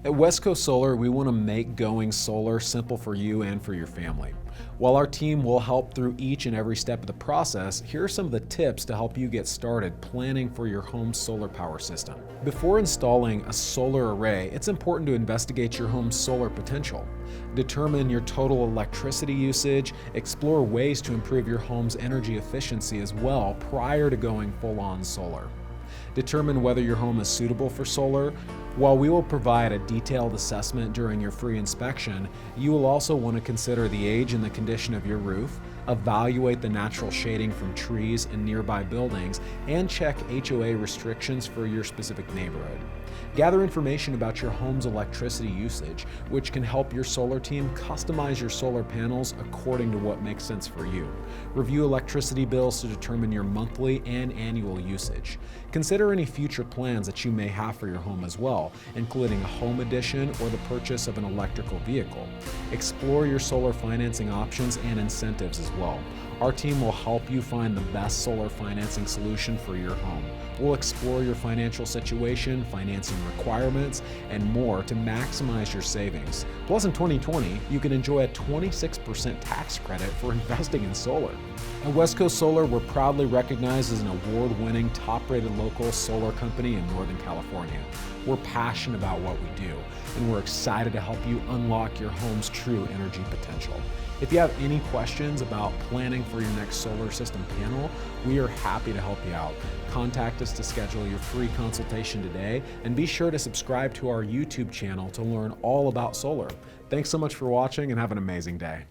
At West Coast Solar, we want to make going solar simple for you and for your family. While our team will help through each and every step of the process, here are some of the tips to help you get started planning for your home's solar power system. Before installing a solar array, it's important to investigate your home's solar potential. Determine your total electricity usage, explore ways to improve your home's energy efficiency as well prior to going full-on solar. Determine whether your home is suitable for solar. While we will provide a detailed assessment during your free inspection, you will also want to consider the age and the condition of your roof, evaluate the natural shading from trees in nearby buildings, and check HOA restrictions for your specific neighborhood. Gather information about your home's electricity usage, which can help your solar team customize your solar panels according to what makes sense for you. Review electricity bills to determine your monthly and annual usage. Consider any future plans that you may have for your home as well, including a home addition or the purchase of an electrical vehicle. Explore your solar financing options and incentives as well. Our team will help you find the best solar financing solution for your home. We'll explore your financial situation, financing requirements, and more to maximize your savings. Plus, in 2020, you can enjoy a 26% tax credit for investing in solar. At West Coast Solar, we're proudly recognized as an award-winning, top-rated local solar company in Northern California. We're passionate about what we do, and we're excited to help you unlock your home's true energy potential. If you have any questions about planning for your next solar system panel, we are happy to help you out. Contact us to schedule your free consultation today, and be sure to subscribe to our YouTube channel to learn all about solar. Thanks so much for watching, and have an amazing day.